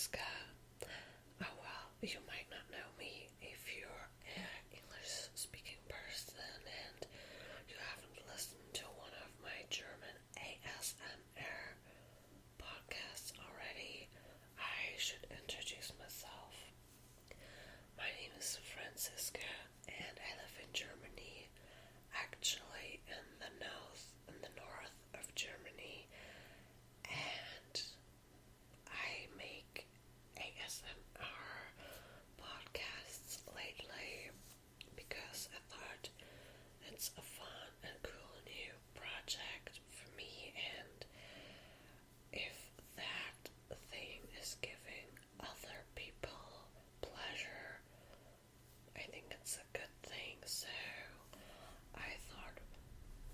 Francisca. Oh well, you might not know me if you're an English speaking person and you haven't listened to one of my German ASMR podcasts already. I should introduce myself. My name is Francisca and I live in Germany, actually in the north of Germany, and I make ASMR podcasts lately because I thought it's a fun and cool new project for me, and if that thing is giving other people pleasure, I think it's a good thing, so I thought,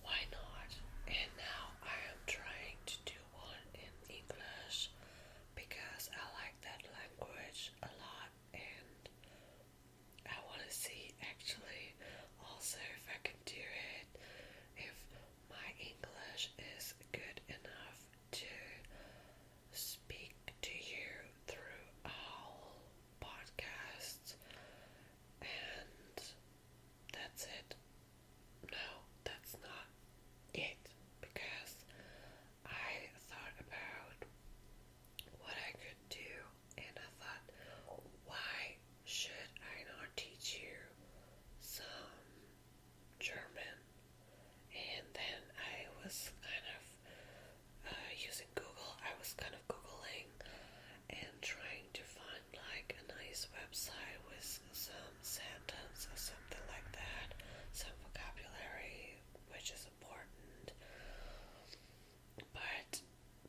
why not? And now I am trying to do one in English because I like that language a lot, and I want to see actually also if I can do it, if my English is good enough to speak to you through a whole podcast. And that's it. No, that's not it, because I thought about what I could do, and I thought, why should I not teach you some German? And then I was kind of using Google. I was kind of Googling and trying to find like a nice website with some sentence or something like that, some vocabulary, which is important. But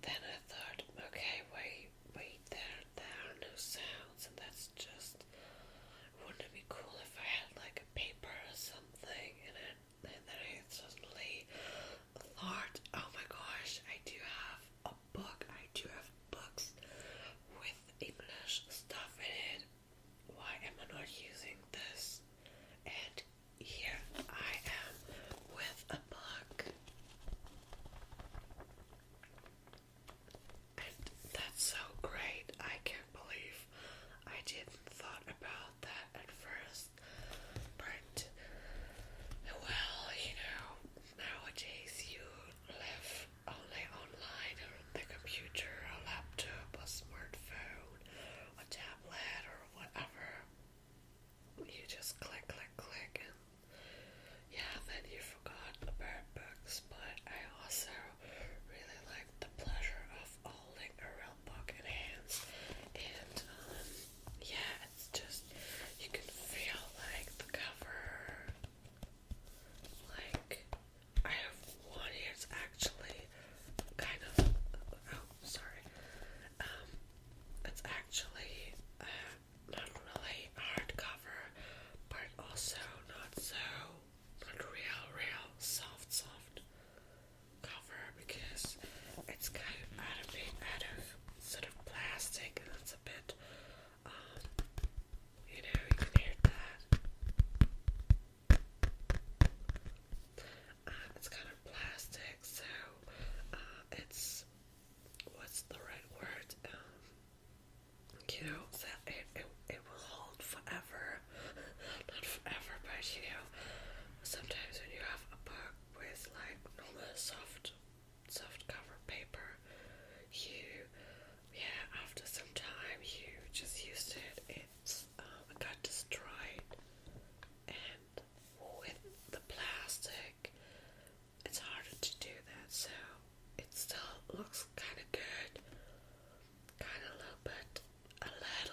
then I thought, okay, wait, there are no sounds, and that's just, wouldn't it be cool if I had like a paper or something, and then I suddenly thought, oh my gosh, I do have a book, I do have books with English stuff in it. Why am I not using this? And here I am with a book. And that's so great. I can't believe I didn't thought about that at first. But, well, nowadays you live only online or on the computer, a laptop, a smartphone, a tablet, or whatever. You just click, and yeah, then you forgot about books. But I also really like the pleasure of holding a real book in hands, and yeah, it's just, you can feel like the cover. Like, I have one here, it's actually kind of, oh, sorry, it's actually not really hardcover, but also not real soft cover, because it's kind of made out of sort of plastic, and it's a bit, you can hear that. It's kind of plastic, so it's, what's the right word? So it will hold forever. Not forever, but sometimes when you have a book with like normal soft cover paper, after some time you just used it, it got destroyed. And with the plastic, it's harder to do that, so it still looks kind of good, kind of a little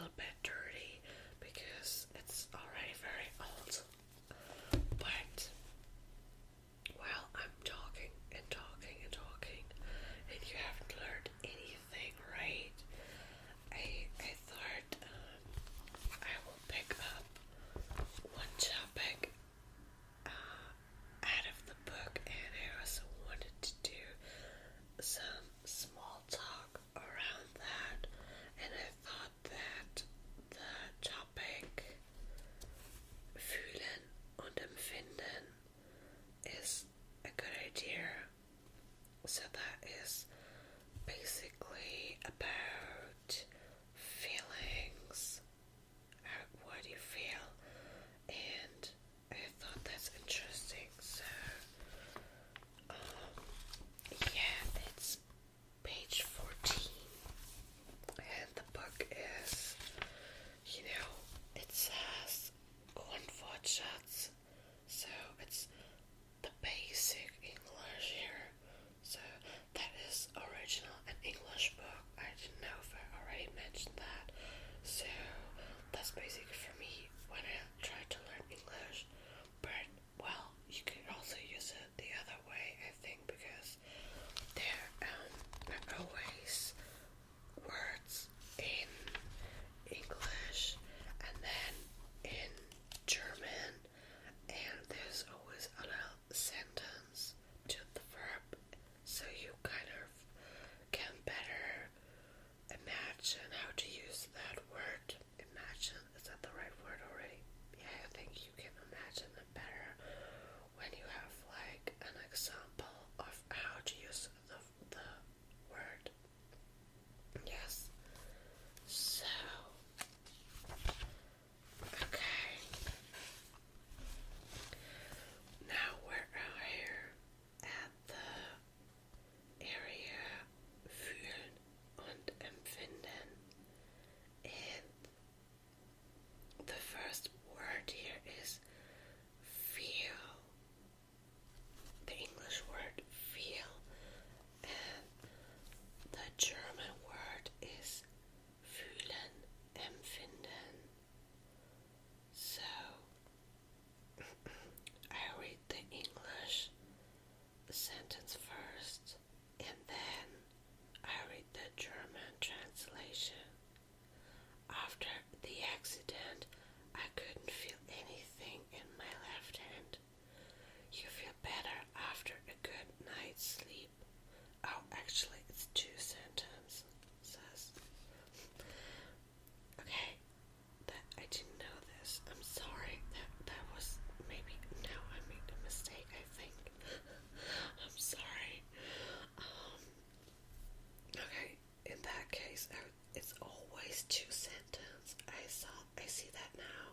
these two sentences. I see that now.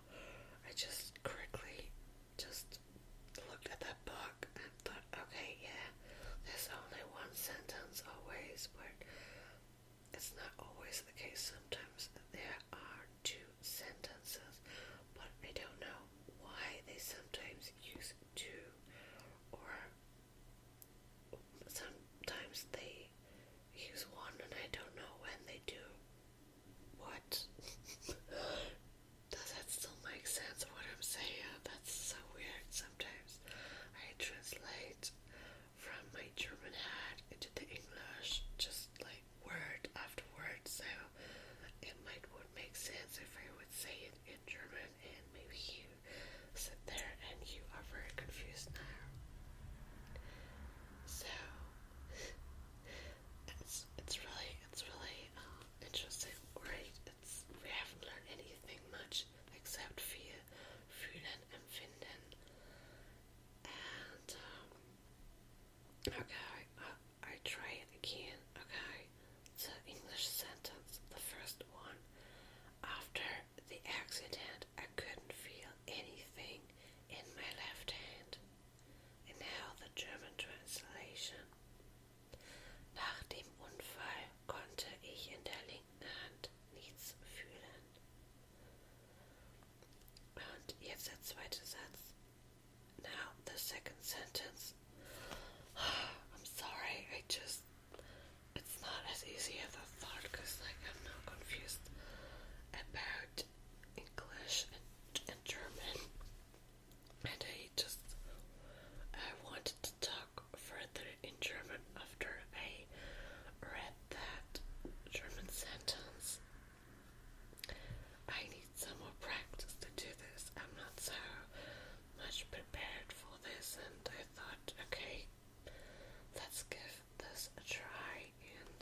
I just quickly just looked at that book and thought, okay, yeah, there's only one sentence always, but it's not always the case. Sometimes there are two sentences, but I don't know why they sometimes use two, or sometimes they use one, and I don't know when they do what. Does that still make sense what I'm saying? That's so weird. Sometimes I translate from my German head into the English, just like word after word, so it would make sense if I would say it in German, and maybe you sit there and you are very confused now. So it's really interesting, right? We haven't learned anything much except fühlen, empfinden, and okay, I try it again. Okay, the English sentence, the first one. After the accident, I couldn't feel anything in my left hand. And now the German translation. Nach dem Unfall konnte ich in der linken Hand nichts fühlen. Und jetzt der zweite Satz. Now the second sentence. I'm sorry, it's not as easy as I thought, because I'm now confused about English and German, and I wanted to talk further in German after I read that German sentence. I need some more practice to do this. I'm not so much prepared for this, and I thought, okay, let's give this a try. And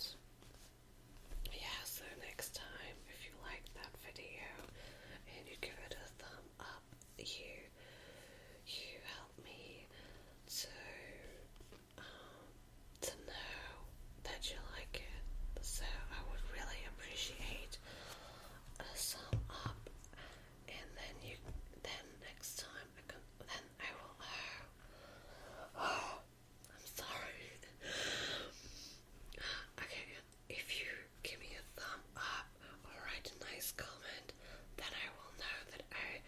yeah, so next time, if you like that video and you give it a thumb up, you help me to know that you like it. So I would really appreciate a thumb up, and then next time I will. I'm sorry. Okay, if you give me a thumb up or write a nice comment, then I will know that I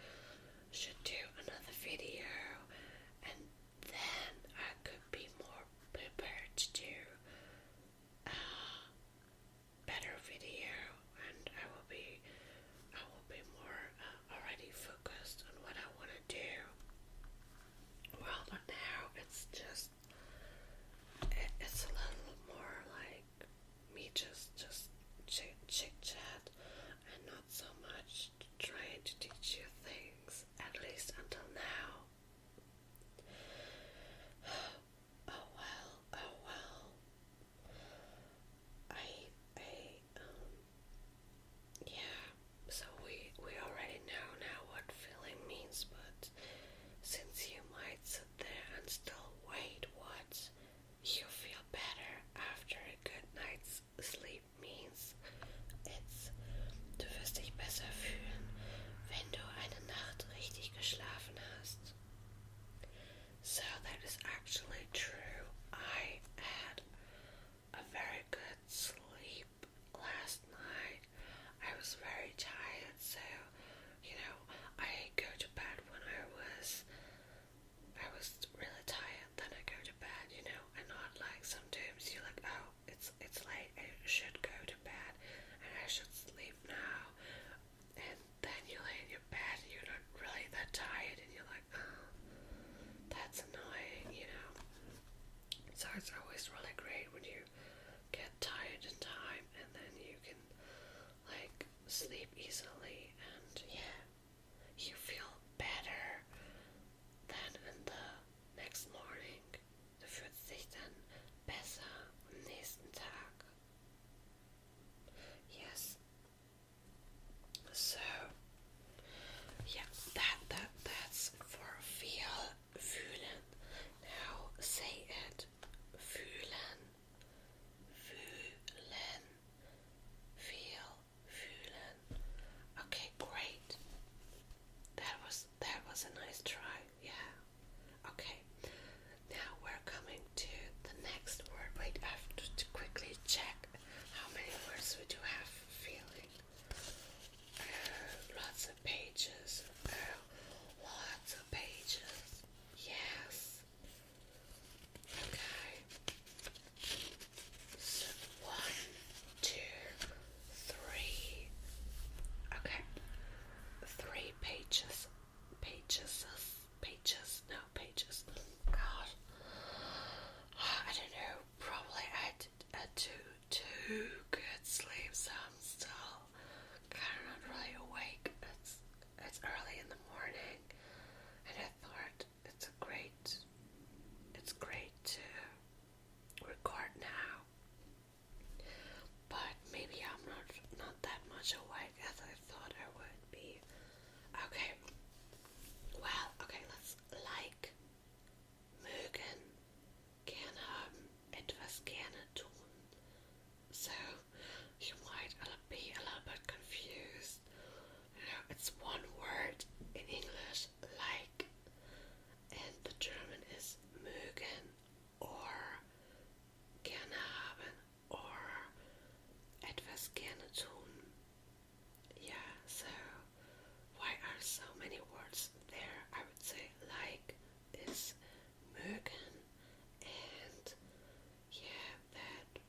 should do another video, and then I could be more prepared to do a better video, and I will be more already focused on what I want to do. Well, but now it's a little more like me just chit chat, and not so much trying to teach you things, at least until now. Oh well. Yeah, so we already know now what feeling means, but since you might sit there and still wait what you feel better after a good night's sleep means, it's du wirst dich besser fühlen, wenn du eine Nacht richtig geschlafen hast. So that is actually true. I had a very good sleep last night. I was very tired, so I go to bed when I was really tired, then I go to bed, and not like sometimes you're like, oh, it's late, I should go to bed and I should sleep now, and then you lay in your bed and you're not really that tired, and you're like, oh, that's annoying, So it's always really great when you get tired in time, and then you can sleep easily, and yeah, you feel better than in the next morning. Du fühlst dich dann besser am nächsten Tag. Yes. So yeah, that's for fühlen. Now say it. Fühlen. Feel. Fühlen. who could sleep, so I'm still kind of not really awake. It's early in the morning, and I thought it's great to record now. But maybe I'm not that much awake as I thought I would be. Okay. Well, okay, let's like mögen, gern haben, etwas gerne tun. So you might be a little bit confused. It's one word in English, like, and the German is mögen or gerne haben or etwas gerne tun. Yeah, so why are so many words there? I would say like is mögen, and yeah, that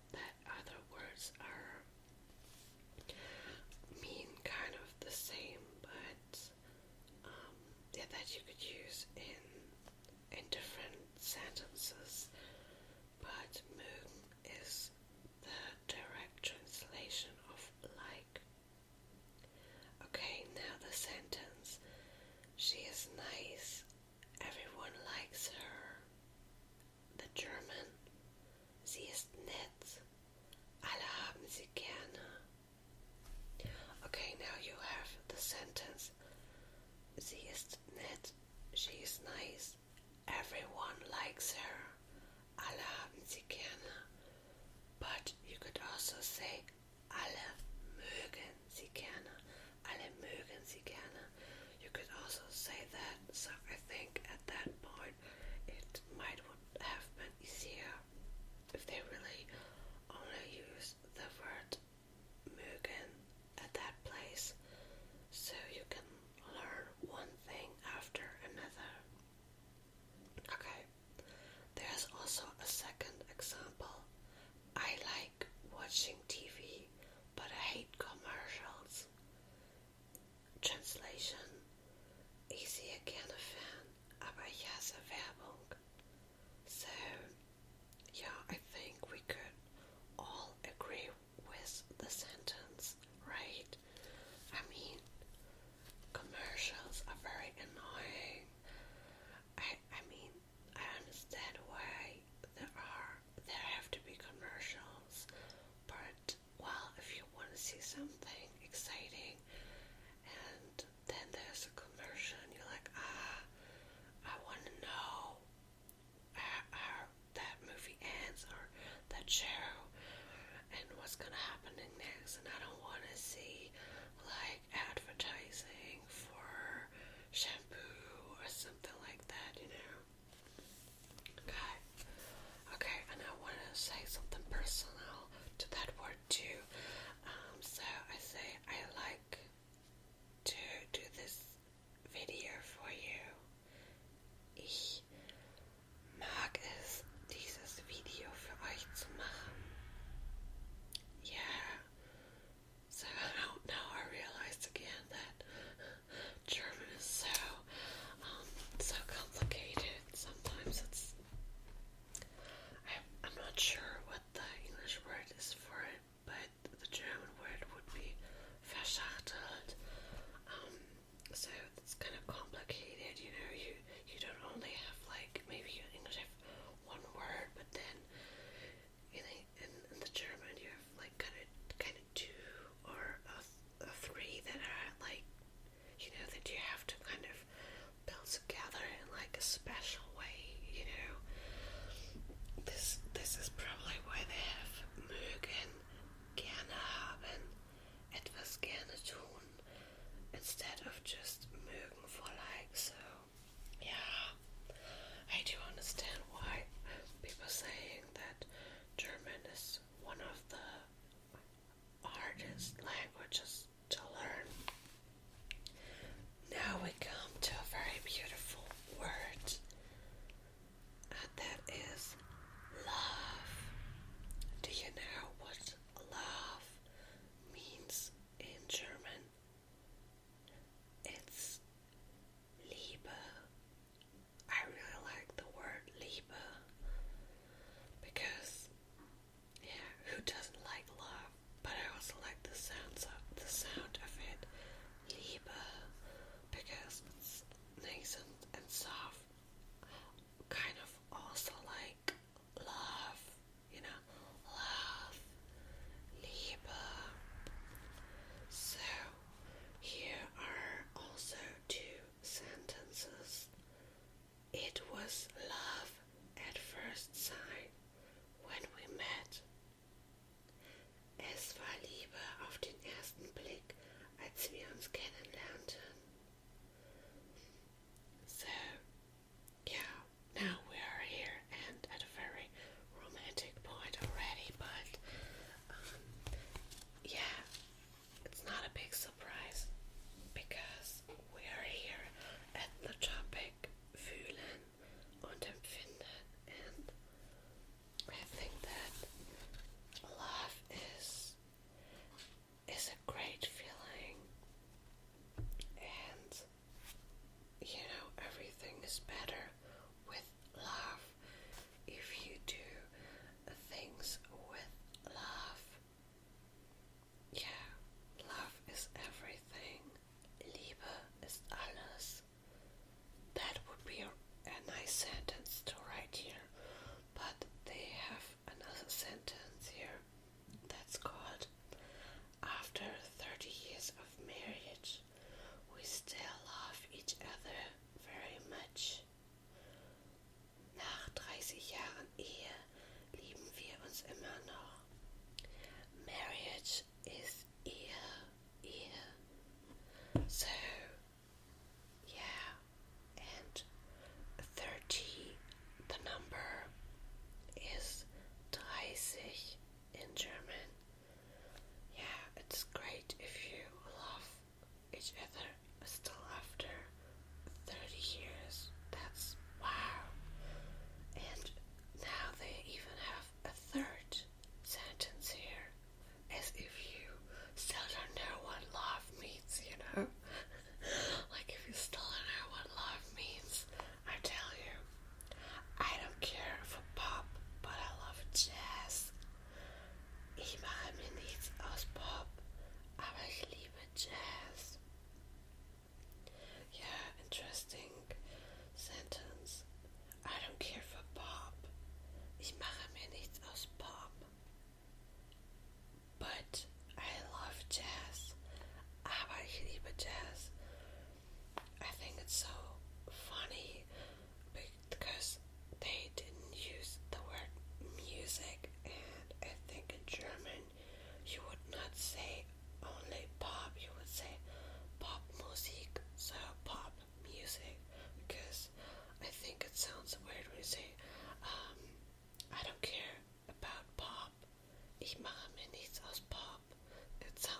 other words are mean kind of the same, but yeah, that you could use in different sentences. But mögen is the direct translation of like. Okay, now the sentence. She is nice. Everyone likes her. The German. Sie ist nett. Alle haben sie gerne. Okay, now you have the sentence. Sie ist nett. She is nice. Everyone likes her. Alle haben sie gerne. But you could also say alle mögen sie gerne. Alle mögen sie gerne. You could also say that. So I think at that point it might have been easier if they really only use the word mögen at that place, so you can learn one thing after another.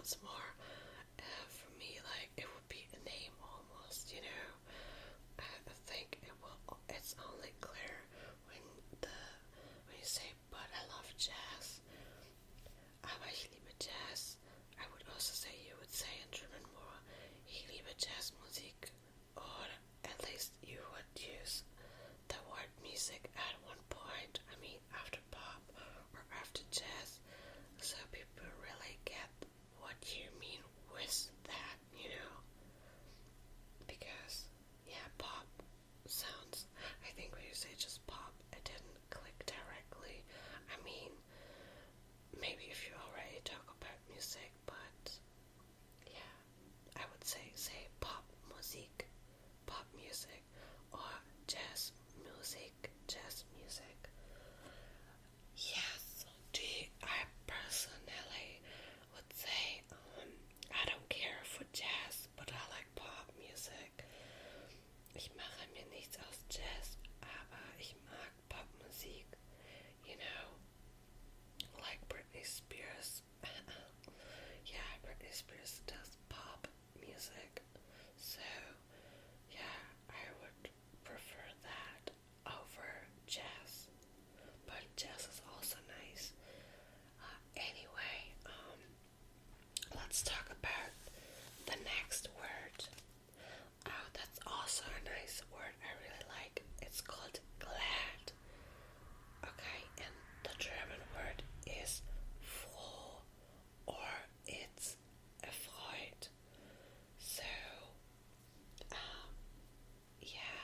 sounds more for me like it would be a name almost, you know. I think it's only clear when you say, but I love jazz. Aber ich liebe Jazz. I would also say, you would say in German more, ich liebe Jazzmusik. Or at least you would use the word music at one point. I mean, after pop or after jazz. So people really get what you mean with that, you know. Because, yeah, pop sounds, I think when you say just pop, it didn't click directly. I mean, maybe if you already talk about music, but yeah, I would say pop music, or jazz music. Yes, I personally would say, I don't care for jazz, but I like pop music. Ich mache mir nichts aus Jazz, aber ich mag Popmusik, you know, like Britney Spears. Yeah, Britney Spears does pop music, so yeah, I would prefer that over jazz, but jazz is also nice. Anyway, let's talk about the next word. Oh, that's also a nice word I really like. It's called glad. Okay, and the German word is froh, or it's erfreut. So, yeah,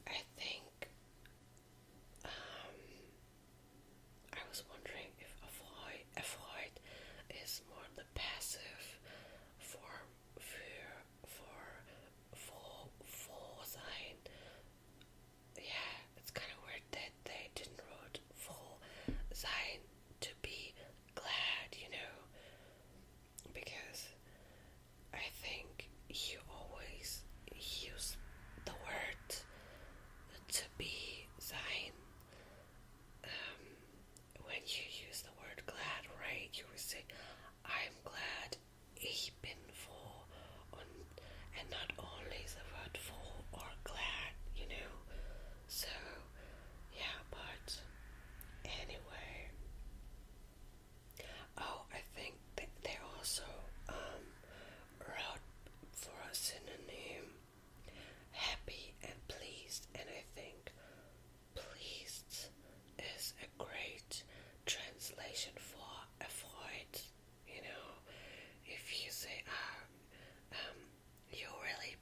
I think, I was wondering if erfreut is more the passive form for froh sein. Yeah, it's kind of weird that they didn't write froh sein to be glad, you know, because I think you always use the word to be sein. When you use the word glad, right, you would say, I'm glad, ich bin froh, and not only the word froh or glad, you know. So, yeah, but anyway. Oh, I think that they also wrote for a synonym happy and pleased, and I think pleased is a great translation for erfreut. You know, if you say, you're really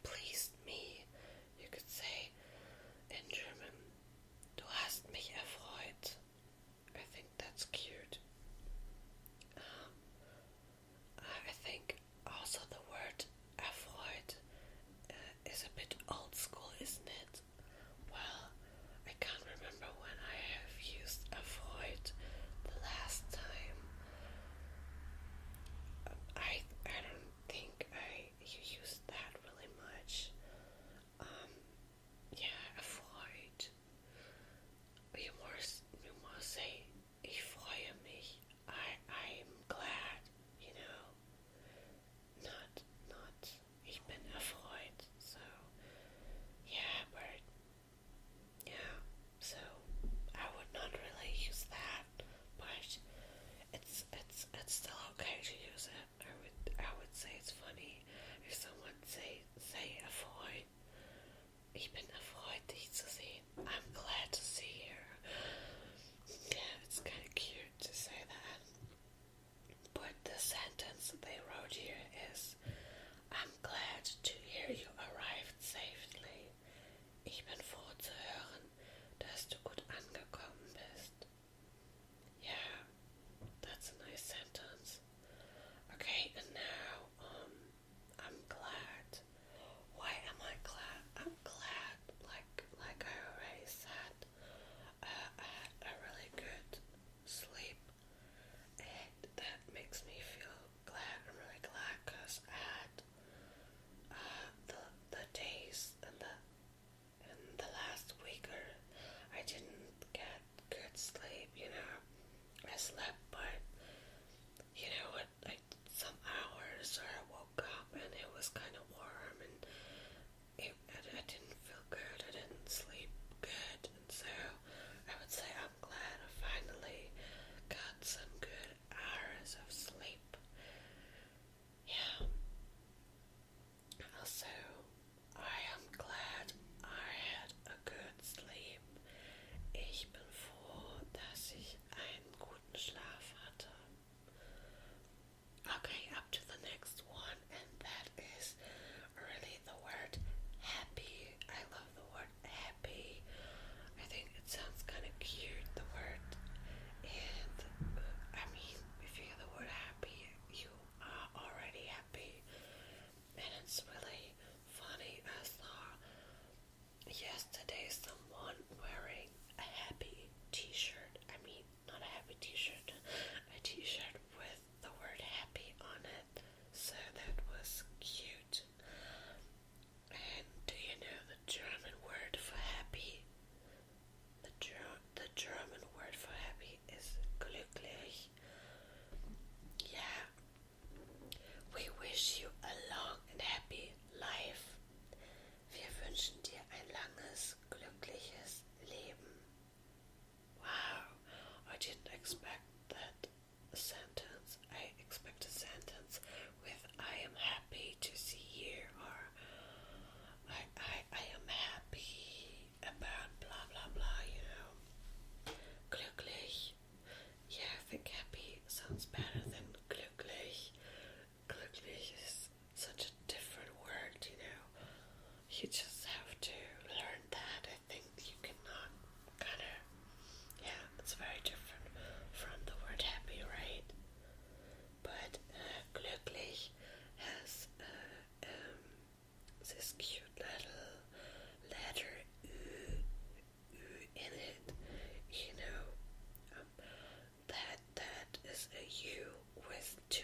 a U with two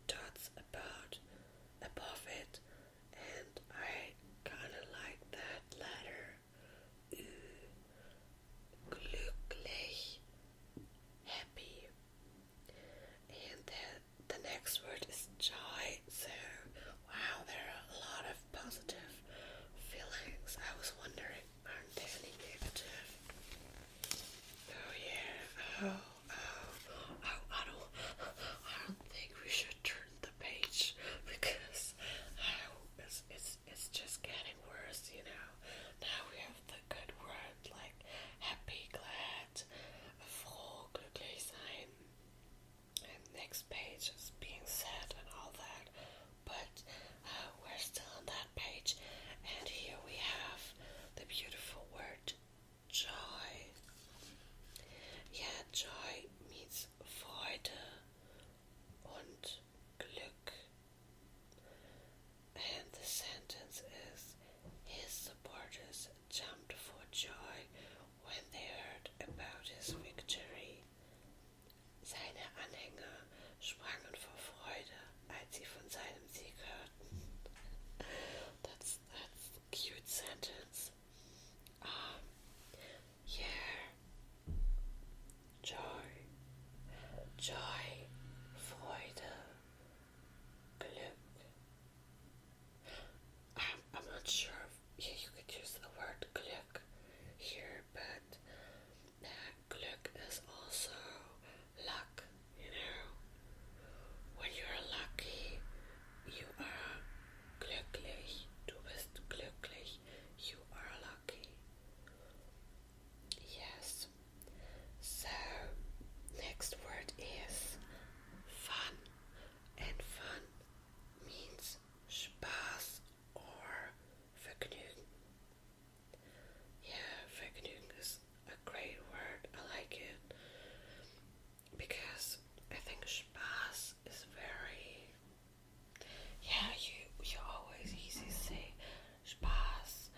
dots above it, and I kinda like that letter. Glücklich, happy. And the next word is joy. So, wow, there are a lot of positive feelings. I was wondering, aren't there any negative? Oh yeah. I don't think we should turn the page because it's just getting worse, you know. Now we have the good word like happy, glad, froh, glücklich sein, and next page is being sad and all that. But we're still on that page, and here we have the beautiful word joy. Yeah, joy means Freude und Glück. And the sentence is, his supporters jumped for joy when they heard about his victory. Seine Anhänger sprangen vor Freude, als sie von seinem Sieg hörten. That's a cute sentence. Yeah. Joy, Freude, Glück. I'm not sure if you could use the word Glück here, but Glück is also luck, you know. When you're lucky, you are glücklich. Du bist glücklich. You are lucky. Yes. So, next word is fun. And fun means Spaß or Vergnügen. Yeah, Vergnügen is a great word. I like it because I think Spaß is very, yeah, you always easy say Spaß,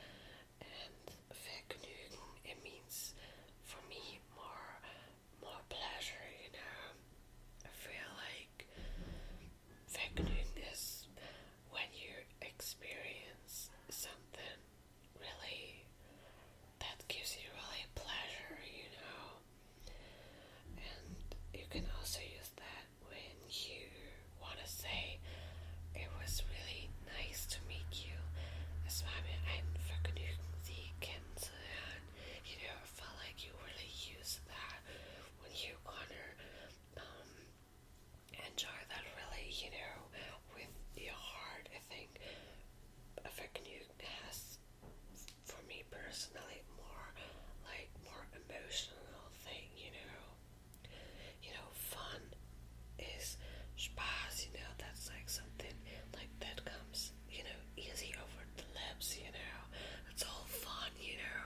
and Vergnügen, it means for me more pleasure, you know. I feel like Vergnügen is when you experience something really that gives you really pleasure, you know. And you can also use that when you want to say it was really nice to meet you. Es war mir ein Vergnügen, Sie kennenzulernen. You know, I felt like you really use that when you wanna enjoy that really, you know, with your heart. I think a Vergnügen has, for me personally, more emotional thing, you know. You know, fun is Spaß, you know, that's like something like that comes, you know, easy over the lips, you know. It's all fun, you know.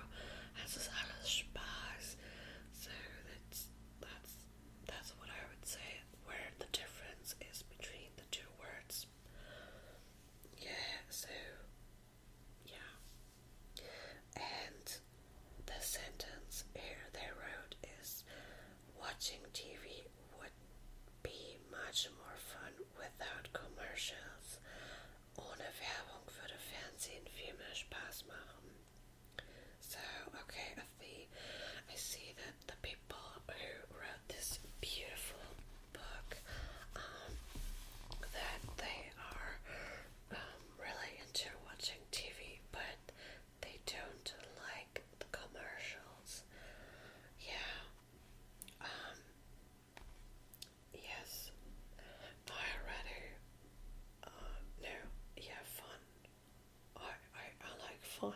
Das ist alles Spaß. So that's what I would say, where the difference is between the two words. Yeah, so yeah. And the sentence here they wrote is, watching TV would be much more fun without commercials. Ohne Werbung würde Fernsehen viel mehr Spaß machen. So, okay, I see that the people who wrote this beautiful book, that they are really into watching TV, but they don't like the commercials. Yeah. Yes. I already. No. Yeah, fun. I like fun.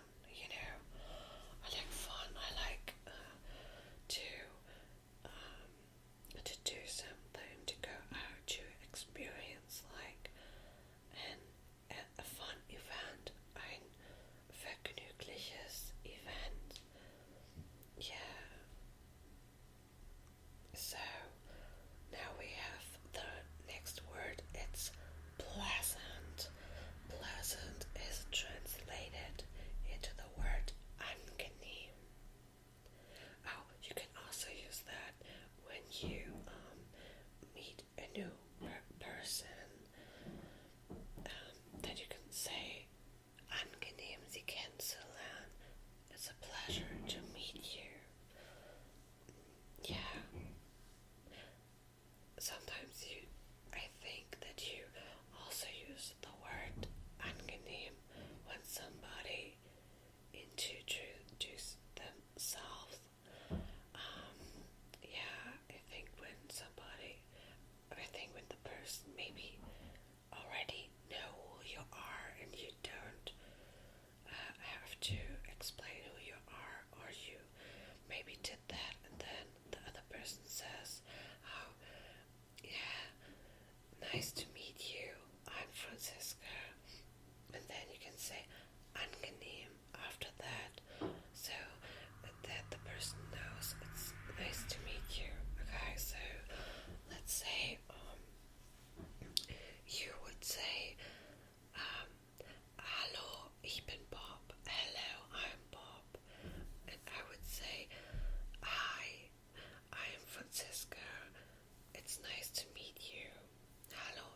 person maybe already know who you are and you don't have to explain who you are, or you maybe did that and then the other person says, oh, yeah, nice to meet you, I'm Franziska, and then you can say angenehm after that, so that the person knows it's nice to meet you. Okay, so let's say you would say hallo, ich bin Bob. Hello, I'm Bob. And I would say, hi, I am Franziska. It's nice to meet you. Hallo,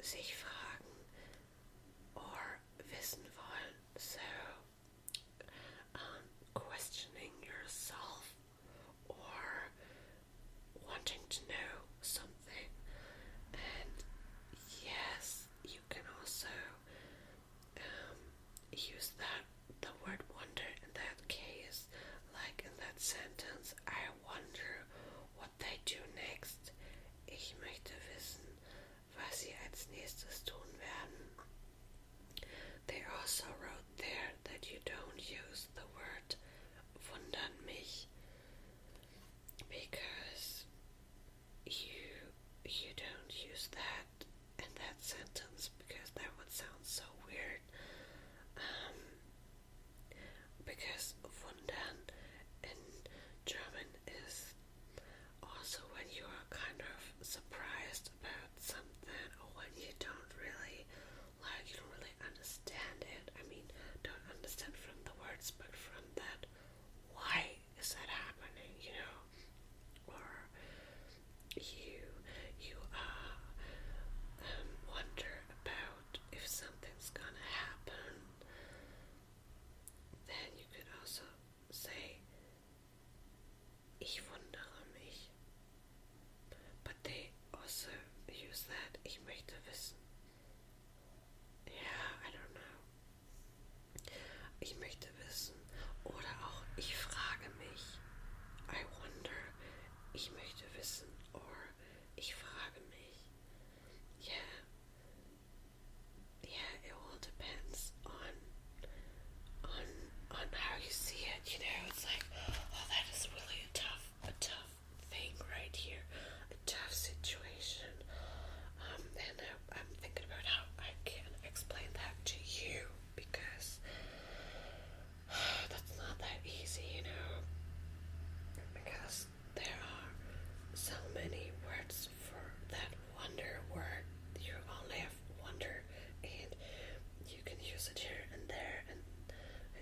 sich fragen or wissen wollen. So, questioning yourself or wanting to know something. And yes, you can also use the word wonder in that case, like in that sentence, I wonder what they do next. Ich möchte wissen, was sie als nächstes tun werden. They also wrote there that you don't use the word wundern mich because you don't use that in that sentence because that would sound so weird. Because wundern in German is also when you are kind of surprised about something or when you don't really understand it. I mean, don't understand from the words, but from that, why is that happening, or you wonder about if something's gonna happen. Then you could also say ich wundere mich, but they also use that ich möchte wissen. Yeah, I don't know. Ich möchte wissen. Oder auch ich frage mich. I wonder. Ich möchte wissen. Or ich frage mich. Yeah. Yeah, it all depends on how you see it. It's like, oh, that is really a tough thing right here. A tough situation. And I'm thinking about how I can explain that to you because that's not that easy, because there are so many words for that wonder word. You only have wonder and you can use it here and there, and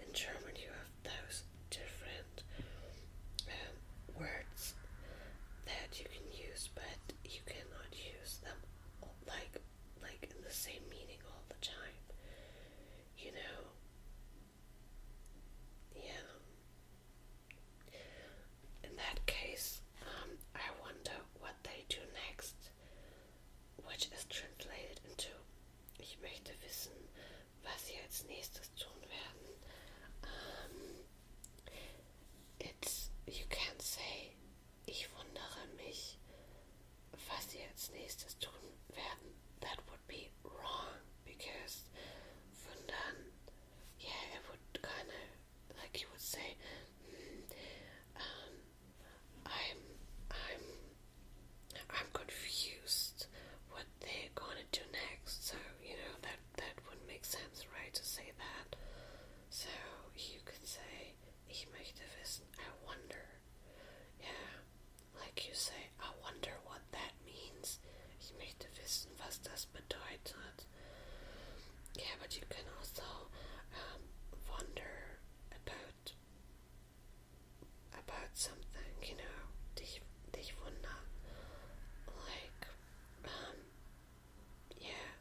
in German you have those different words that you can use, but you cannot use them like in the same meaning all the time, yeah. In that case, I wonder what they do next, which is translated into ich möchte wissen, was sie als nächstes tun werden. You can say ich wundere mich, was sie als nächstes tun werden. That would be wrong because wundern, yeah, it would kind of like you would say, I'm confused what they're gonna do next. So that would make sense, right, to say that. So you could say ich möchte wissen, I wonder. Yeah, like you say, I wonder what that means. Ich möchte wissen, was das bedeutet. Yeah, but you can also wonder about something, dich wundern. Like, yeah,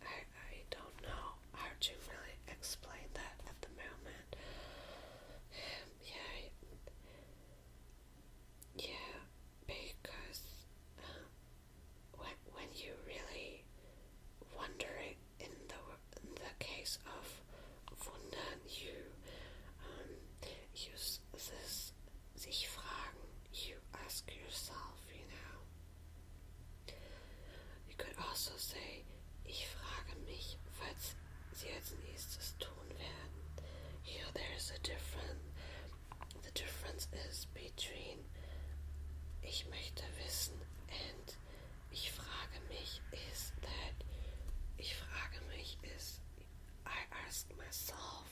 I don't know how to really explain that at the moment. Yeah, because when you really wondering in the case of wundern, you use this sich fragen. You ask yourself, You could also say ich frage mich, was sie als nächstes tun werden. There's a difference. The difference is between ich möchte wissen and ich frage mich is that ich frage mich is I ask myself,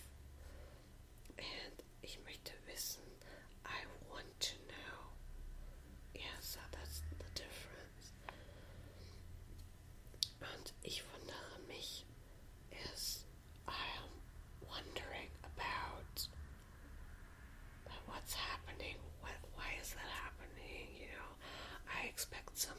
and ich möchte wissen I want to know. Yeah, so that's the difference. And ich wundere mich is I am wondering about what's happening. Why is that happening? I expect some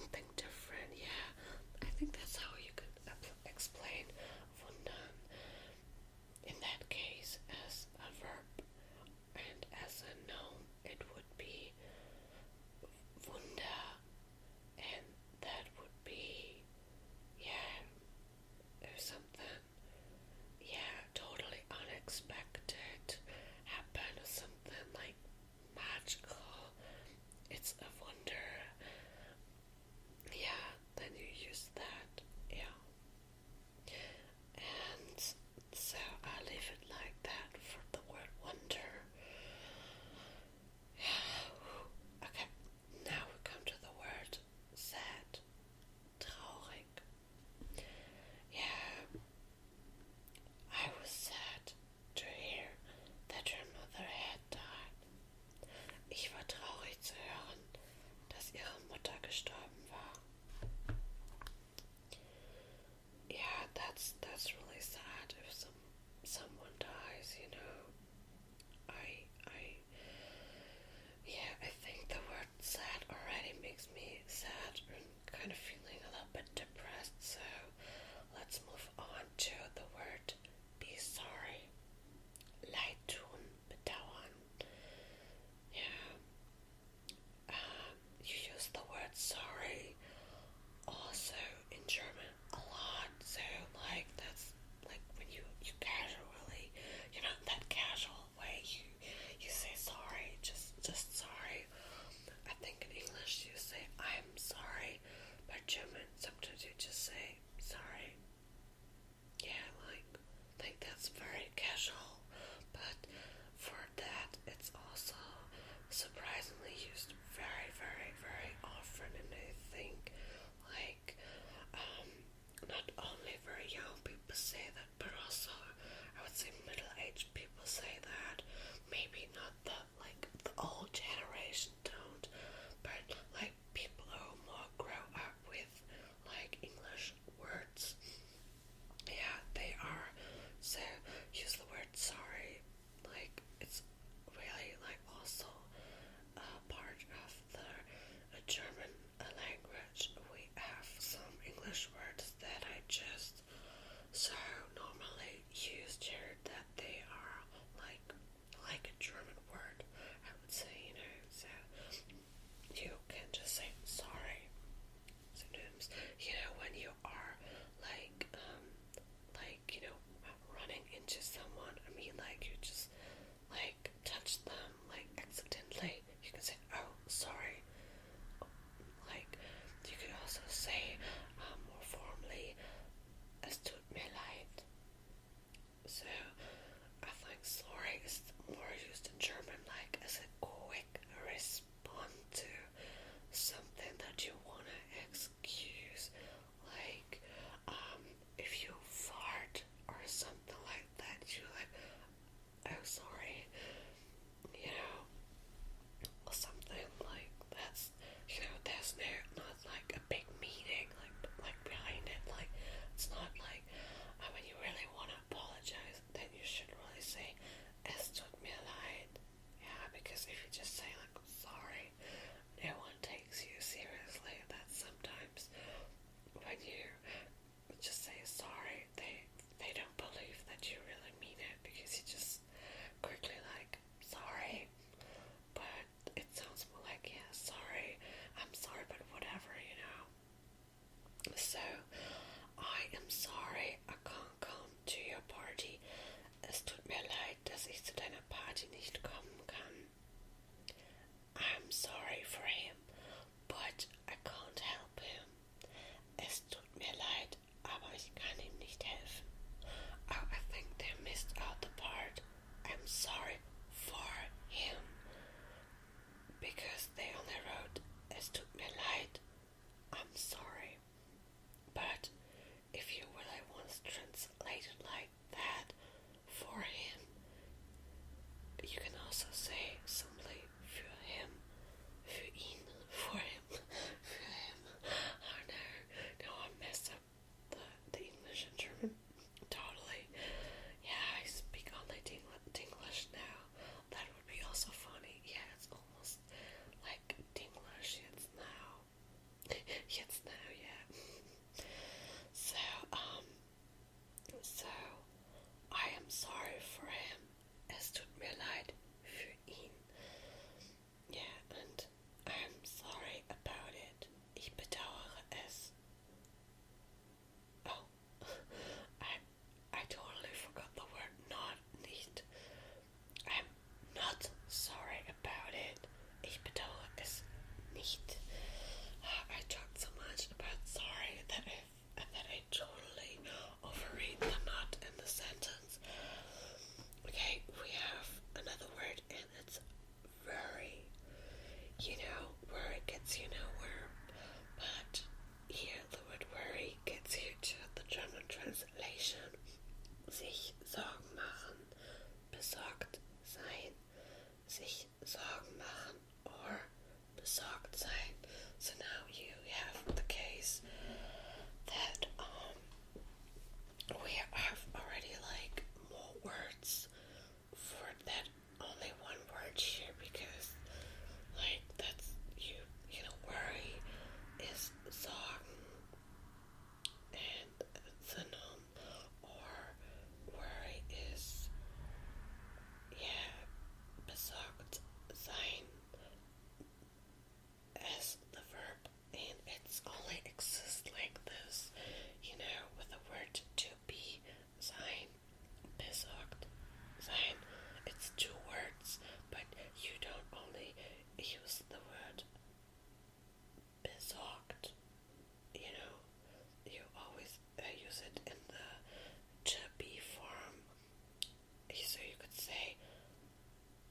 say,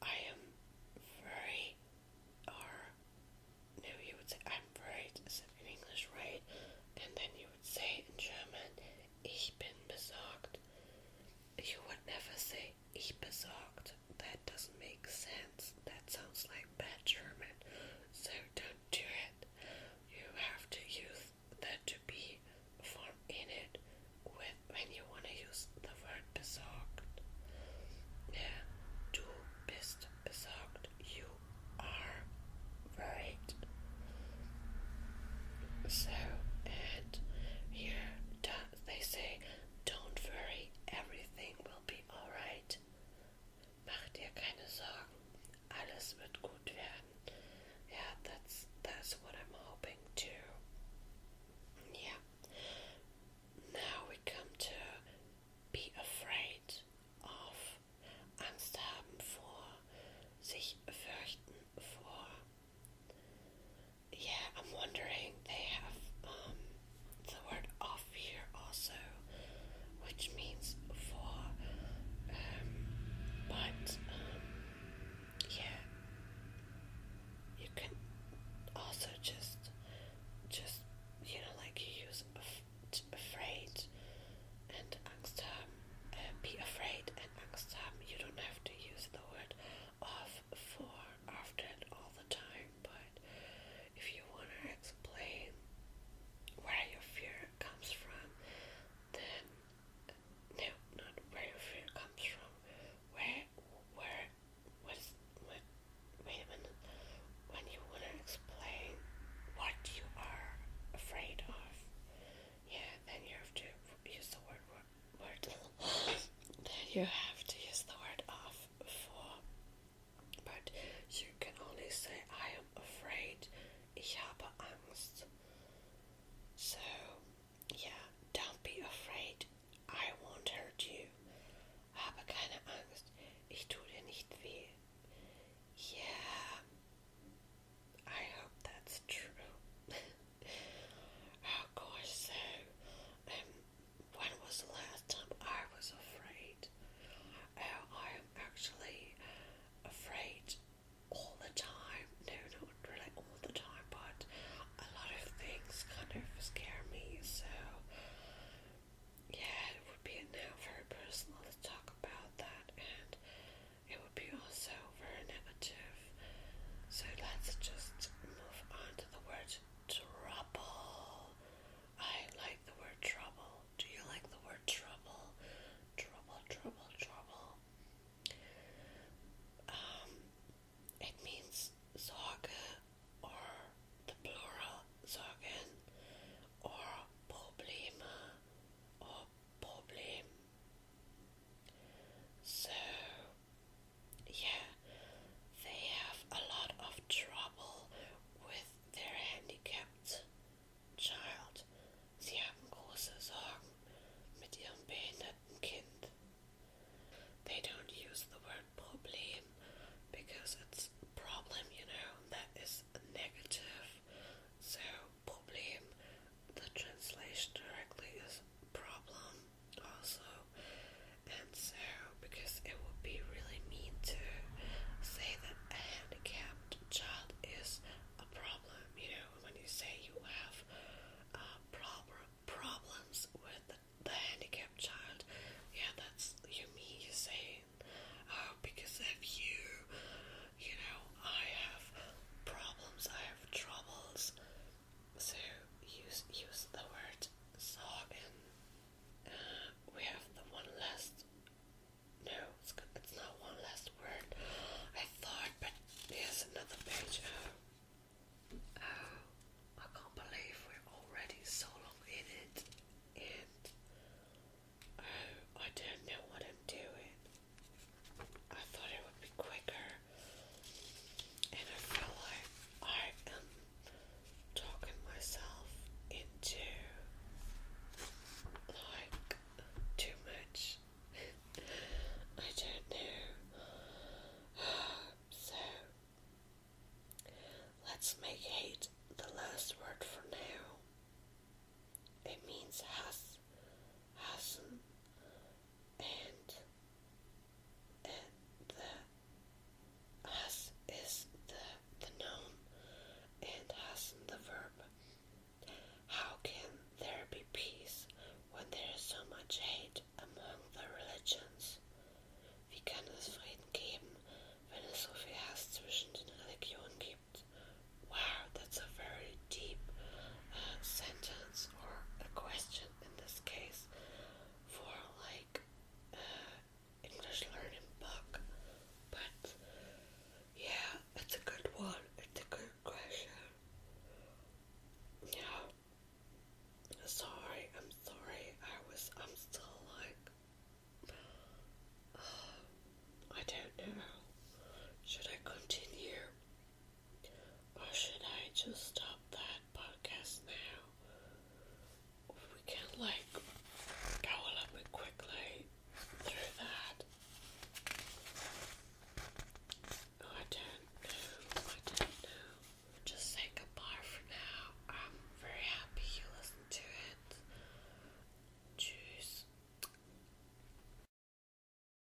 I am very, or no, you would say, I'm worried, is in English, right? And then you would say in German, ich bin besorgt. You would never say, ich besorgt.